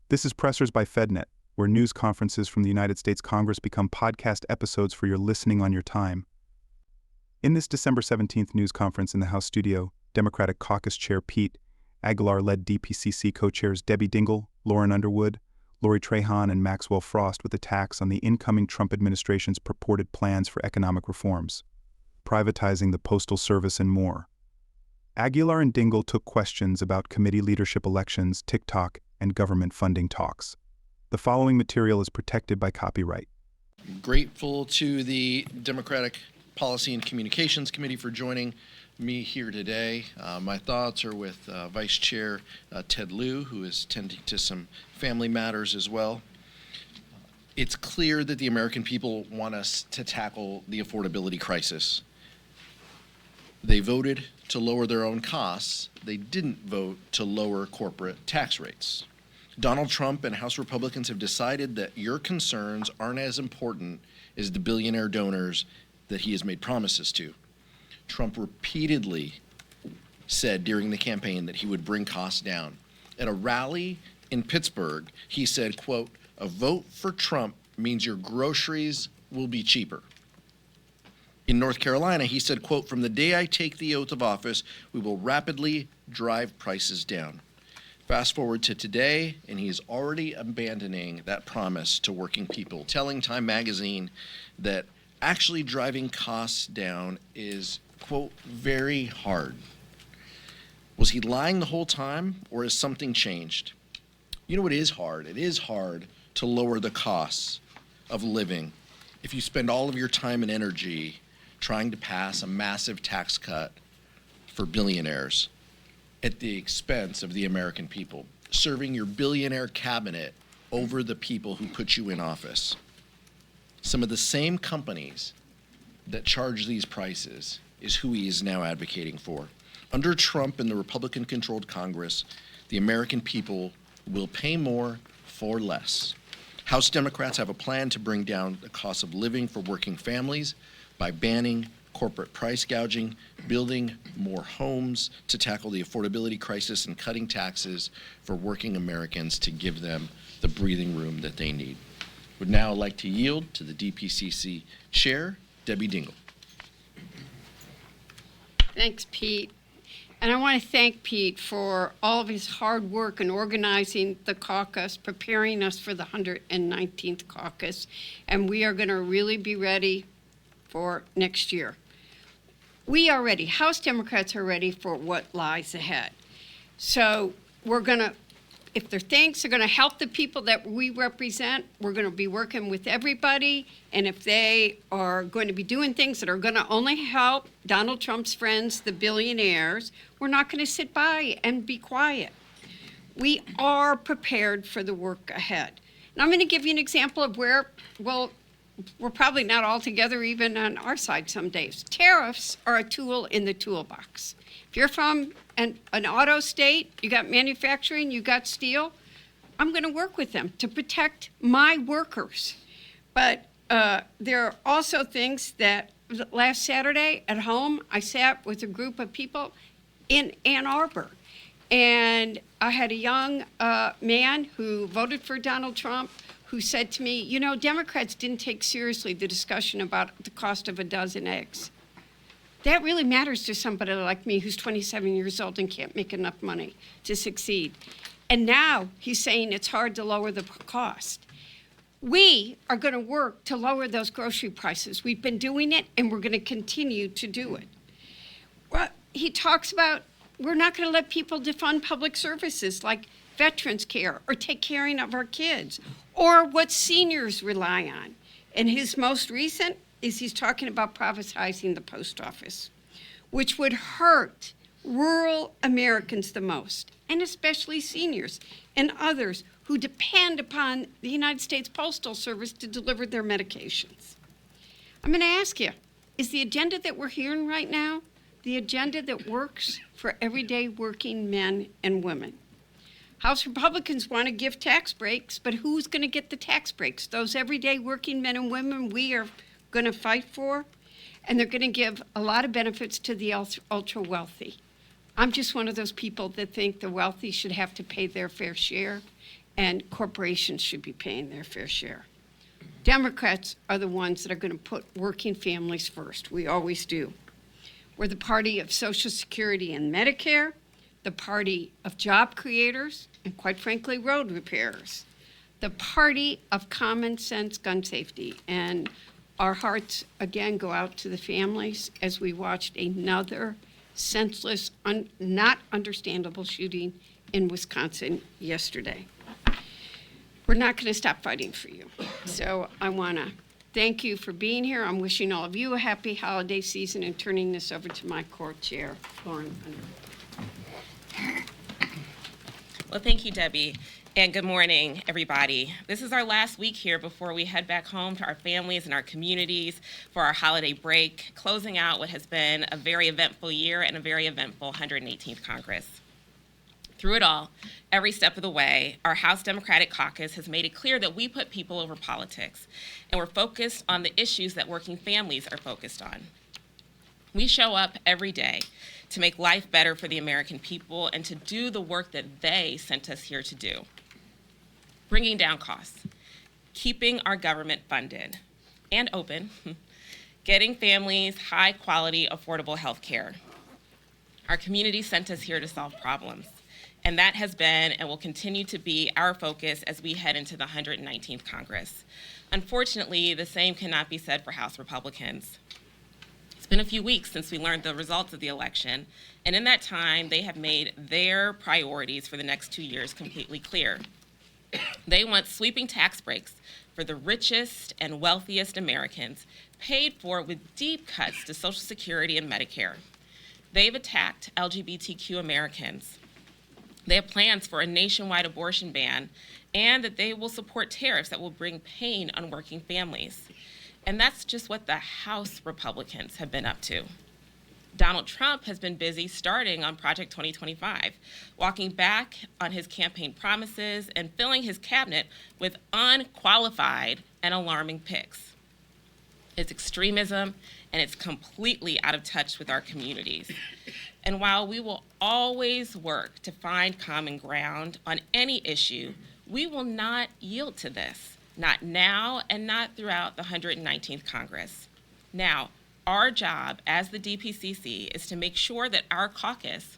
This is Pressers by FedNet, where news conferences from the United States Congress become podcast episodes for your listening on your time. In this December 17th news conference in the House studio, Democratic Caucus Chair Pete Aguilar led DPCC co-chairs Debbie Dingell, Lauren Underwood, Lori Trahan, and Maxwell Frost with attacks on the incoming Trump administration's purported plans for economic reforms, privatizing the Postal Service, and more. Aguilar and Dingell took questions about committee leadership elections, TikTok, and government funding talks. The following material is protected by copyright. Grateful to the Democratic Policy and Communications Committee for joining me here today. My thoughts are with Vice Chair Ted Lieu, who is tending to some family matters as well. It's clear that the American people want us to tackle the affordability crisis. They voted to lower their own costs. They didn't vote to lower corporate tax rates. Donald Trump and House Republicans have decided that your concerns aren't as important as the billionaire donors that he has made promises to. Trump repeatedly said during the campaign that he would bring costs down. At a rally in Pittsburgh, he said, quote, "A vote for Trump means your groceries will be cheaper." In North Carolina, he said, quote, "From the day I take the oath of office, we will rapidly drive prices down." Fast forward to today, and he is already abandoning that promise to working people, telling Time magazine that actually driving costs down is, quote, "very hard." Was he lying the whole time, or has something changed? You know what is hard? It is hard to lower the costs of living if you spend all of your time and energy trying to pass a massive tax cut for billionaires at the expense of the American people, serving your billionaire cabinet over the people who put you in office. Some of the same companies that charge these prices is who he is now advocating for. Under Trump and the Republican-controlled Congress, the American people will pay more for less. House Democrats have a plan to bring down the cost of living for working families by banning corporate price gouging, building more homes to tackle the affordability crisis, and cutting taxes for working Americans to give them the breathing room that they need. Would now like to yield to the DPCC Chair, Debbie Dingell. Thanks, Pete. And I want to thank Pete for all of his hard work in organizing the caucus, preparing us for the 119th caucus, and we are going to really be ready for next year. We are ready. House Democrats are ready for what lies ahead. So we're going to, if there are things that are going to help the people that we represent, we're going to be working with everybody. And if they are going to be doing things that are going to only help Donald Trump's friends, the billionaires, we're not going to sit by and be quiet. We are prepared for the work ahead. And I'm going to give you an example of where, well, we're probably not all together even on our side some days. Tariffs are a tool in the toolbox. If you're from an auto state, you got manufacturing, you got steel, I'm going to work with them to protect my workers. But there are also things that last Saturday at home, I sat with a group of people in Ann Arbor. And I had a young man who voted for Donald Trump who said to me, you know, Democrats didn't take seriously the discussion about the cost of a dozen eggs. That really matters to somebody like me who's 27 years old and can't make enough money to succeed. And now he's saying it's hard to lower the cost. We are going to work to lower those grocery prices. We've been doing it, and we're going to continue to do it. Well, he talks about we're not going to let people defund public services like veterans care or take care of our kids or what seniors rely on. And his most recent is he's talking about privatizing the post office, which would hurt rural Americans the most, and especially seniors and others who depend upon the United States Postal Service to deliver their medications. I'm going to ask you, is the agenda that we're hearing right now the agenda that works for everyday working men and women? House Republicans want to give tax breaks, but who's going to get the tax breaks? Those everyday working men and women we are going to fight for, and they're going to give a lot of benefits to the ultra wealthy. I'm just one of those people that think the wealthy should have to pay their fair share, and corporations should be paying their fair share. Democrats are the ones that are going to put working families first. We always do. We're the party of Social Security and Medicare, the party of job creators, and quite frankly, road repairers, the party of common sense gun safety. And our hearts, again, go out to the families as we watched another senseless, not understandable shooting in Wisconsin yesterday. We're not going to stop fighting for you. So I want to thank you for being here. I'm wishing all of you a happy holiday season and turning this over to my co-chair, Lauren Underwood. Well, thank you, Debbie, and good morning, everybody. This is our last week here before we head back home to our families and our communities for our holiday break, closing out what has been a very eventful year and a very eventful 118th Congress. Through it all, every step of the way, our House Democratic Caucus has made it clear that we put people over politics, and we're focused on the issues that working families are focused on. We show up every day to make life better for the American people and to do the work that they sent us here to do. Bringing down costs, keeping our government funded and open, getting families high-quality, affordable health care. Our community sent us here to solve problems. And that has been and will continue to be our focus as we head into the 119th Congress. Unfortunately, the same cannot be said for House Republicans. It's been a few weeks since we learned the results of the election, and in that time, they have made their priorities for the next 2 years completely clear. They want sweeping tax breaks for the richest and wealthiest Americans, paid for with deep cuts to Social Security and Medicare. They've attacked LGBTQ Americans. They have plans for a nationwide abortion ban, and that they will support tariffs that will bring pain on working families. And that's just what the House Republicans have been up to. Donald Trump has been busy starting on Project 2025, walking back on his campaign promises and filling his cabinet with unqualified and alarming picks. It's extremism, and it's completely out of touch with our communities. And while we will always work to find common ground on any issue, we will not yield to this, not now and not throughout the 119th Congress. Now, our job as the DPCC is to make sure that our caucus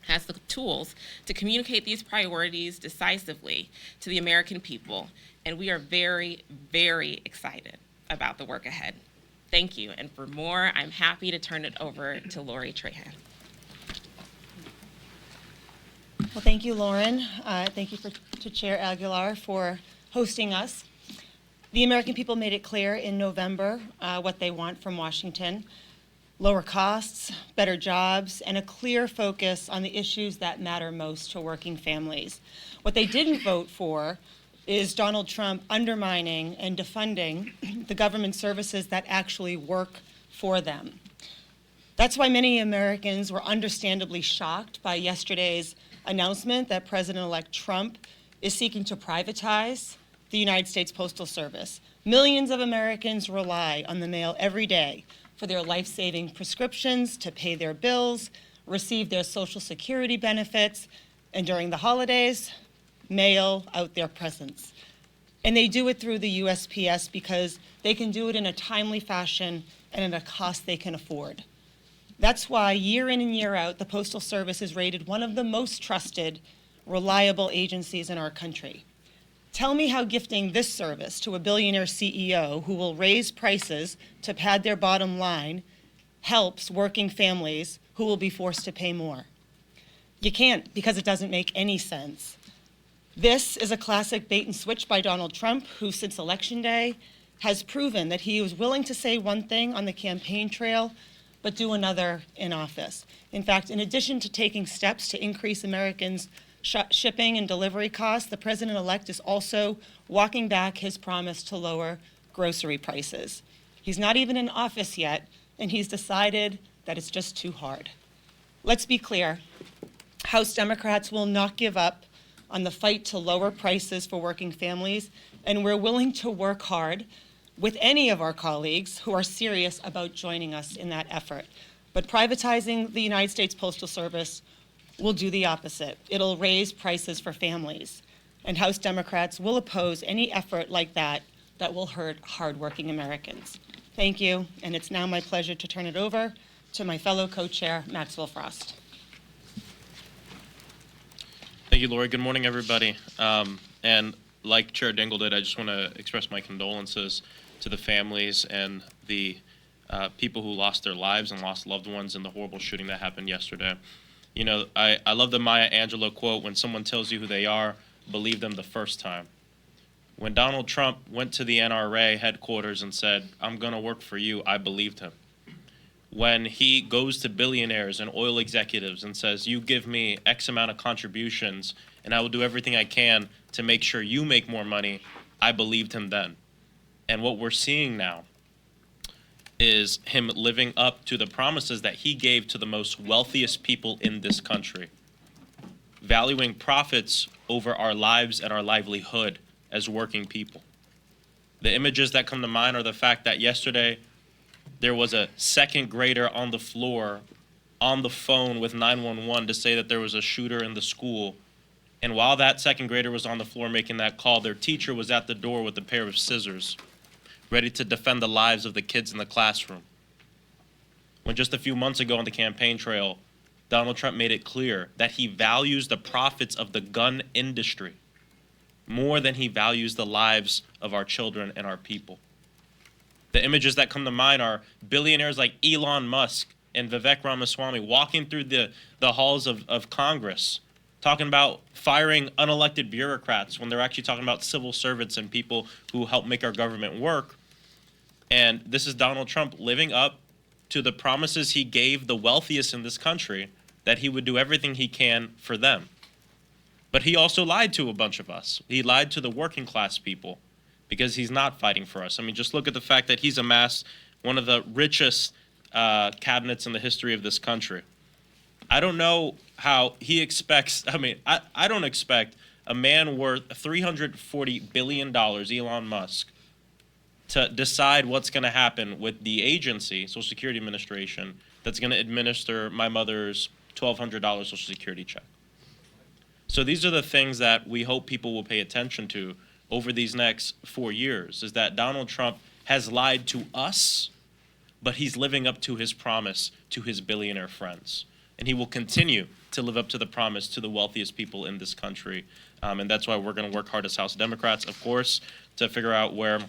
has the tools to communicate these priorities decisively to the American people, and we are very, very excited about the work ahead. Thank you, and for more, I'm happy to turn it over to Lori Trahan. Well, thank you, Lauren. Thank you to Chair Aguilar for hosting us. The American people made it clear in November what they want from Washington: lower costs, better jobs, and a clear focus on the issues that matter most to working families. What they didn't vote for is Donald Trump undermining and defunding the government services that actually work for them. That's why many Americans were understandably shocked by yesterday's announcement that President-elect Trump is seeking to privatize the United States Postal Service. Millions of Americans rely on the mail every day for their life-saving prescriptions, to pay their bills, receive their Social Security benefits, and during the holidays, mail out their presents. And they do it through the USPS because they can do it in a timely fashion and at a cost they can afford. That's why year in and year out, the Postal Service is rated one of the most trusted, reliable agencies in our country. Tell me how gifting this service to a billionaire CEO who will raise prices to pad their bottom line helps working families who will be forced to pay more. You can't, because it doesn't make any sense. This is a classic bait and switch by Donald Trump, who since Election Day has proven that he was willing to say one thing on the campaign trail, but do another in office. In fact, in addition to taking steps to increase Americans' shipping and delivery costs, the president-elect is also walking back his promise to lower grocery prices. He's not even in office yet, and he's decided that it's just too hard. Let's be clear. House Democrats will not give up on the fight to lower prices for working families, and we're willing to work hard with any of our colleagues who are serious about joining us in that effort. But privatizing the United States Postal Service will do the opposite. It'll raise prices for families. and House Democrats will oppose any effort like that that will hurt hardworking Americans. Thank you, and it's now my pleasure to turn it over to my fellow co-chair, Maxwell Frost. Thank you, Lori. Good morning, everybody. And like Chair Dingell did, I just want to express my condolences to the families and the people who lost their lives and lost loved ones in the horrible shooting that happened yesterday. You know, I love the Maya Angelou quote, when someone tells you who they are, believe them the first time. When Donald Trump went to the NRA headquarters and said, "I'm going to work for you," I believed him. When he goes to billionaires and oil executives and says, "You give me X amount of contributions and I will do everything I can to make sure you make more money," I believed him then. And what we're seeing now is him living up to the promises that he gave to the most wealthiest people in this country, valuing profits over our lives and our livelihood as working people. The images that come to mind are the fact that yesterday there was a second grader on the floor on the phone with 911 to say that there was a shooter in the school. And while that second grader was on the floor making that call, their teacher was at the door with a pair of scissors, ready to defend the lives of the kids in the classroom. When just a few months ago on the campaign trail, Donald Trump made it clear that he values the profits of the gun industry more than he values the lives of our children and our people. The images that come to mind are billionaires like Elon Musk and Vivek Ramaswamy walking through the halls of Congress, talking about firing unelected bureaucrats when they're actually talking about civil servants and people who help make our government work. And this is Donald Trump living up to the promises he gave the wealthiest in this country, that he would do everything he can for them. But he also lied to a bunch of us. He lied to the working class people because he's not fighting for us. I mean, just look at the fact that he's amassed one of the richest cabinets in the history of this country. I don't know how he expects, I don't expect a man worth $340 billion, Elon Musk, to decide what's going to happen with the agency, Social Security Administration, that's going to administer my mother's $1,200 Social Security check. So these are the things that we hope people will pay attention to over these next 4 years, is that Donald Trump has lied to us, but he's living up to his promise to his billionaire friends. And he will continue to live up to the promise to the wealthiest people in this country. And that's why we're going to work hard as House Democrats, of course, to figure out where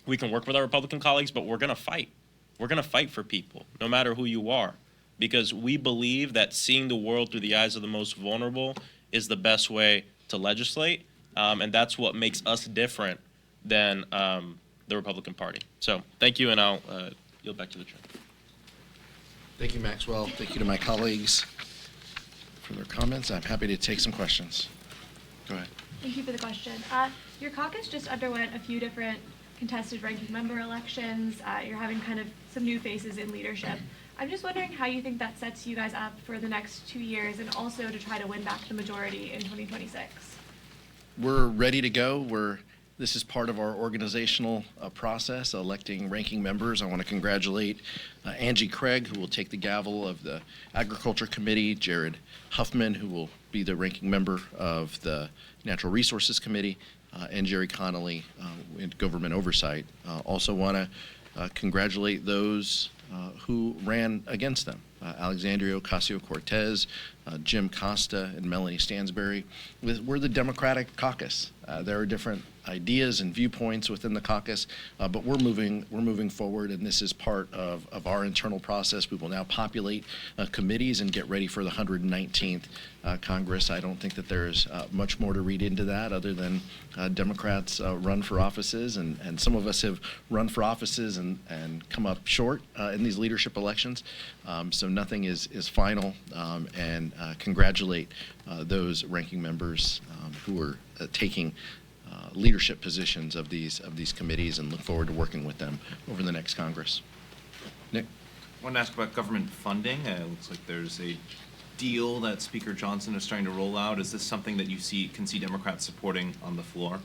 we can work with our Republican colleagues, but we're going to fight. We're going to fight for people, no matter who you are, because we believe that seeing the world through the eyes of the most vulnerable is the best way to legislate, and that's what makes us different than the Republican Party. So thank you, and I'll yield back to the chair. Thank you, Maxwell. Thank you to my colleagues for their comments. I'm happy to take some questions. Go ahead. Thank you for the question. Your caucus just underwent a few different contested ranking member elections. You're having kind of some new faces in leadership. I'm just wondering how you think that sets you guys up for the next 2 years and also to try to win back the majority in 2026. We're ready to go. This is part of our organizational process, electing ranking members. I want to congratulate Angie Craig, who will take the gavel of the Agriculture Committee, Jared Huffman, who will be the ranking member of the Natural Resources Committee, and Jerry Connolly in Government Oversight. Also want to congratulate those who ran against them. Alexandria Ocasio-Cortez, Jim Costa, and Melanie Stansbury. We're the Democratic Caucus. There are different ideas and viewpoints within the caucus, but we're moving forward, and this is part of our internal process. We will now populate committees and get ready for the 119th Congress. I don't think that there's much more to read into that other than Democrats run for offices, and some of us have run for offices and come up short in these leadership elections. So nothing is final, and congratulate those ranking members who are taking leadership positions of these committees, and look forward to working with them over the next Congress. Nick? I wanted to ask about government funding. It looks like there's a deal that Speaker Johnson is trying to roll out. Is this something that you can see Democrats supporting on the floor?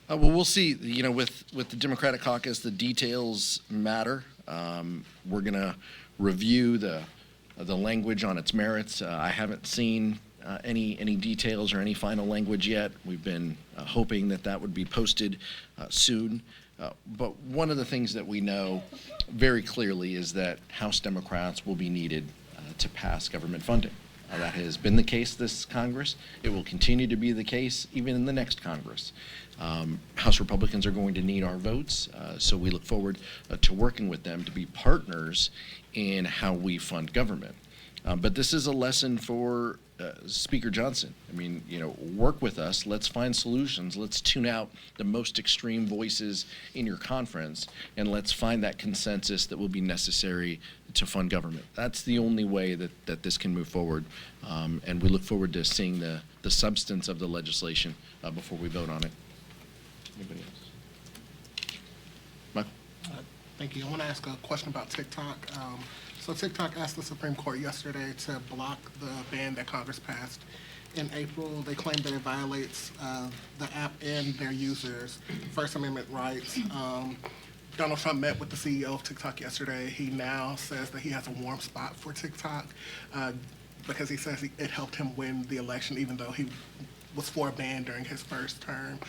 Well, we'll see. You know, with the Democratic Caucus, the details matter. We're going to review the language on its merits. I haven't seen any details or any final language yet. We've been hoping that would be posted soon. But one of the things that we know very clearly is that House Democrats will be needed to pass government funding. That has been the case this Congress. It will continue to be the case even in the next Congress. House Republicans are going to need our votes, so we look forward to working with them to be partners in how we fund government. But this is a lesson for Speaker Johnson. I mean, work with us. Let's find solutions. Let's tune out the most extreme voices in your conference, and let's find that consensus that will be necessary to fund government. That's the only way that this can move forward, and we look forward to seeing the substance of the legislation before we vote on it. Anybody else? Michael? Thank you. I want to ask a question about TikTok. So TikTok asked the Supreme Court yesterday to block the ban that Congress passed in April. They claim that it violates the app and their users' First Amendment rights. Donald Trump met with the CEO of TikTok yesterday. He now says that he has a warm spot for TikTok because he says it helped him win the election, even though he was for a ban during his first term.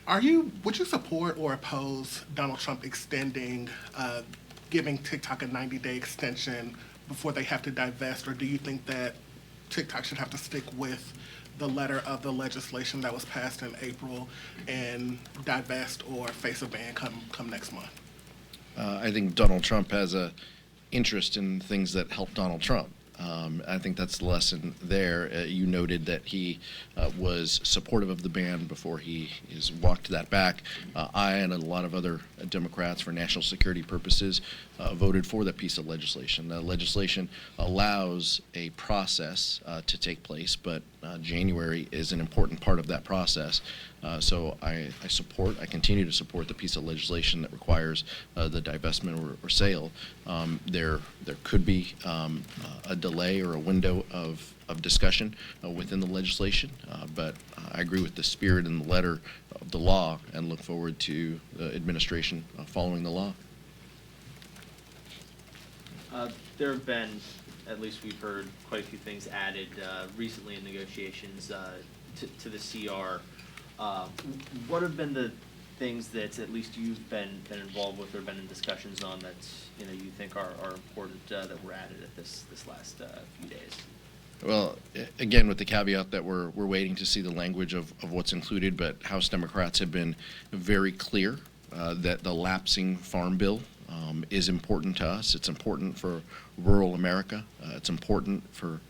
Would you support or oppose Donald Trump extending, giving TikTok a 90-day extension before they have to divest, or do you think that TikTok should have to stick with the letter of the legislation that was passed in April and divest or face a ban come next month? I think Donald Trump has an interest in things that help Donald Trump. I think that's the lesson there. You noted that he was supportive of the ban before he has walked that back. I and a lot of other Democrats, for national security purposes, voted for that piece of legislation. The legislation allows a process to take place, but January is an important part of that process. So I continue to support the piece of legislation that requires the divestment or sale. There could be a delay or a window of discussion within the legislation, but I agree with the spirit and the letter of the law and look forward to the administration following the law. There have been, at least we've heard, quite a few things added recently in negotiations to the CR. What have been the things that at least you've been involved with or been in discussions on that you think are important that were added at this last few days? Well, again, with the caveat that we're waiting to see the language of what's included, but House Democrats have been very clear that the lapsing farm bill is important to us. It's important for rural America. It's important for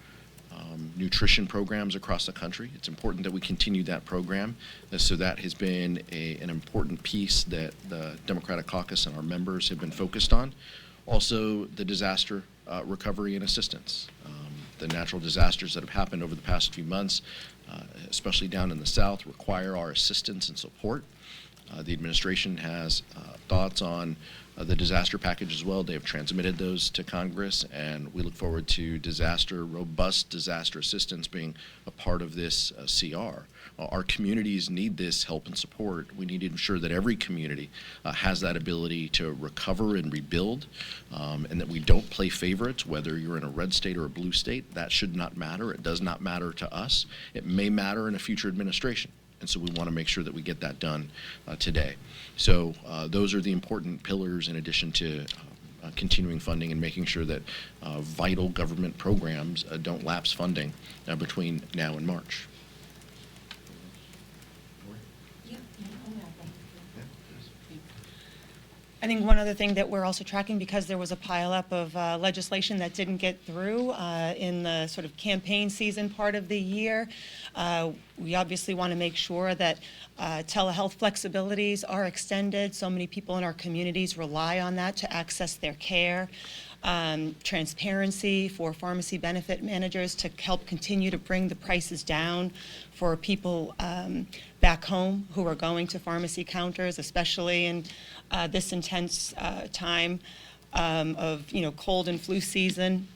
nutrition programs across the country. It's important that we continue that program. So that has been an important piece that the Democratic Caucus and our members have been focused on. Also, the disaster recovery and assistance. The natural disasters that have happened over the past few months, especially down in the South, require our assistance and support. The administration has thoughts on the disaster package as well. They have transmitted those to Congress, and we look forward to robust disaster assistance being a part of this CR. Our communities need this help and support. We need to ensure that every community has that ability to recover and rebuild, and that we don't play favorites, whether you're in a red state or a blue state. That should not matter. It does not matter to us. It may matter in a future administration. And so we want to make sure that we get that done today. So those are the important pillars in addition to continuing funding and making sure that vital government programs don't lapse funding between now and March. I think one other thing that we're also tracking, because there was a pileup of legislation that didn't get through in the sort of campaign season part of the year, we obviously want to make sure that telehealth flexibilities are extended. So many people in our communities rely on that to access their care. Transparency for pharmacy benefit managers to help continue to bring the prices down for people back home who are going to pharmacy counters, especially in this intense time of cold and flu season,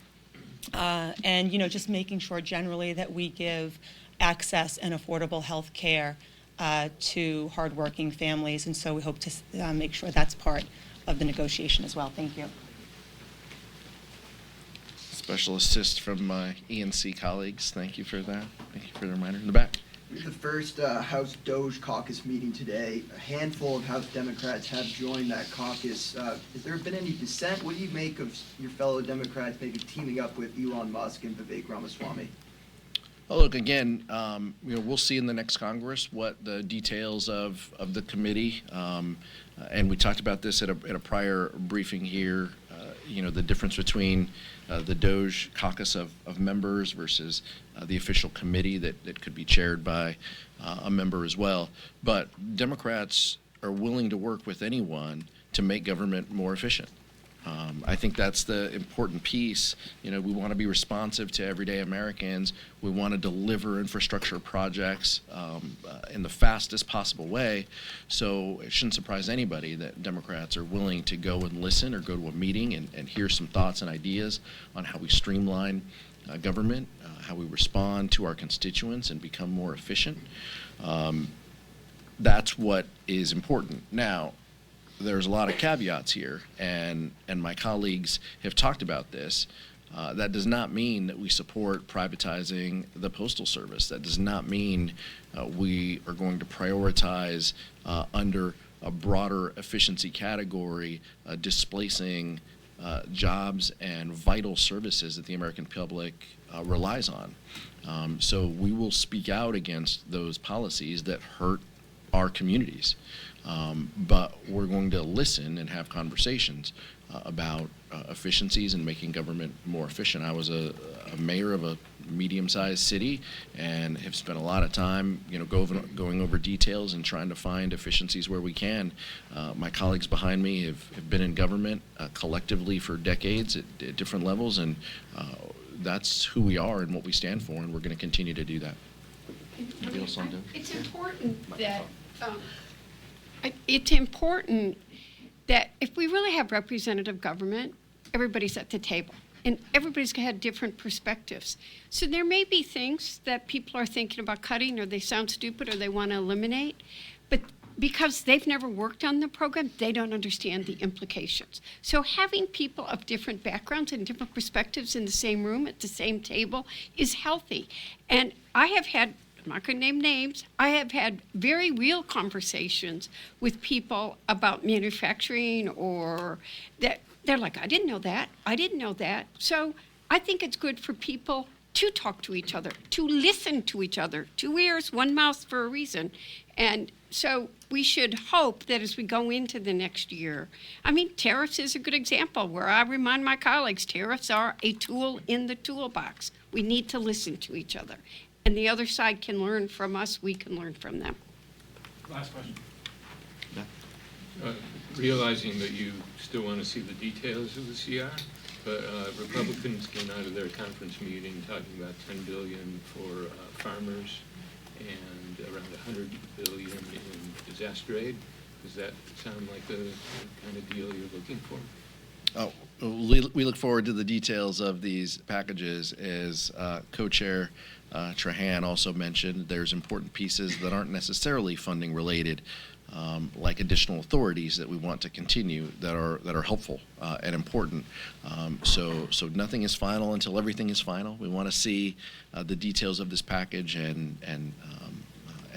and just making sure generally that we give access and affordable health care to hardworking families, and so we hope to make sure that's part of the negotiation as well. Thank you. special assist from my ENC colleagues. Thank you for that. Thank you for the reminder. In the back. The first House Doge caucus meeting today, a handful of House Democrats have joined that caucus. Has there been any dissent? What do you make of your fellow Democrats maybe teaming up with Elon Musk and Vivek Ramaswamy? Well, look, again, we'll see in the next Congress what the details of the committee, and we talked about this at a prior briefing here, the difference between the Doge caucus of members versus the official committee that could be chaired by a member as well. But Democrats are willing to work with anyone to make government more efficient. I think that's the important piece. We want to be responsive to everyday Americans. We want to deliver infrastructure projects in the fastest possible way. So it shouldn't surprise anybody that Democrats are willing to go and listen or go to a meeting and hear some thoughts and ideas on how we streamline government, how we respond to our constituents and become more efficient. That's what is important. Now, there's a lot of caveats here, and my colleagues have talked about this. That does not mean that we support privatizing the Postal Service. That does not mean we are going to prioritize under a broader efficiency category displacing jobs and vital services that the American public relies on. So we will speak out against those policies that hurt our communities. But we're going to listen and have conversations about efficiencies and making government more efficient. I was a mayor of a medium-sized city and have spent a lot of time, going over details and trying to find efficiencies where we can. My colleagues behind me have been in government collectively for decades at different levels, and that's who we are and what we stand for, and we're going to continue to do that. It's important that it's important that if we really have representative government, everybody's at the table. And everybody's had different perspectives. So there may be things that people are thinking about cutting, or they sound stupid, or they want to eliminate. But because they've never worked on the program, they don't understand the implications. So having people of different backgrounds and different perspectives in the same room at the same table is healthy. And I have had, I'm not going to name names, I have had very real conversations with people about manufacturing, or that they're like, I didn't know that. So I think it's good for people to talk to each other, to listen to each other. 2 ears, 1 mouth for a reason. And so we should hope that as we go into the next year, tariffs is a good example where I remind my colleagues, tariffs are a tool in the toolbox. We need to listen to each other. And the other side can learn from us, we can learn from them. Last question. Realizing that you still want to see the details of the CR, but Republicans came out of their conference meeting talking about $10 billion for farmers and around $100 billion in disaster aid. Does that sound like the kind of deal you're looking for? Oh, we look forward to the details of these packages. As co-chair Trahan also mentioned, there's important pieces that aren't necessarily funding related, like additional authorities that we want to continue that are helpful and important. So nothing is final until everything is final. We want to see the details of this package, and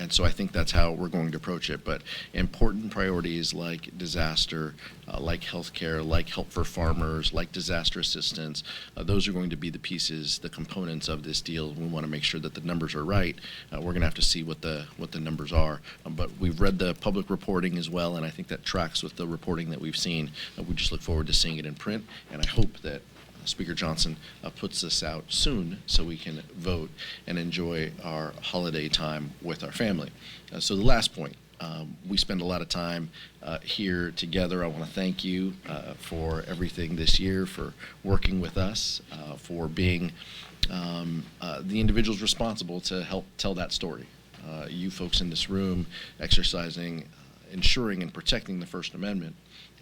so I think that's how we're going to approach it. But important priorities like disaster, like healthcare, like help for farmers, like disaster assistance, those are going to be the pieces, the components of this deal. We want to make sure that the numbers are right. We're going to have to see what the numbers are. But we've read the public reporting as well, and I think that tracks with the reporting that we've seen. We just look forward to seeing it in print, and I hope that Speaker Johnson puts this out soon so we can vote and enjoy our holiday time with our family. So the last point, we spend a lot of time here together. I want to thank you for everything this year, for working with us, for being the individuals responsible to help tell that story. You folks in this room exercising, ensuring and protecting the First Amendment.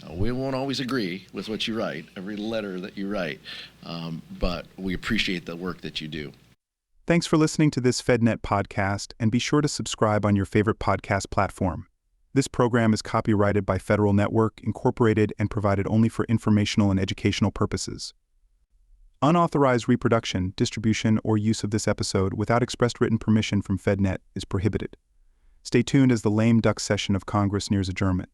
We won't always agree with what you write, every letter that you write, but we appreciate the work that you do. Thanks for listening to this FedNet podcast, and be sure to subscribe on your favorite podcast platform. This program is copyrighted by Federal Network, Incorporated, and provided only for informational and educational purposes. Unauthorized reproduction, distribution, or use of this episode without expressed written permission from FedNet is prohibited. Stay tuned as the lame duck session of Congress nears adjournment.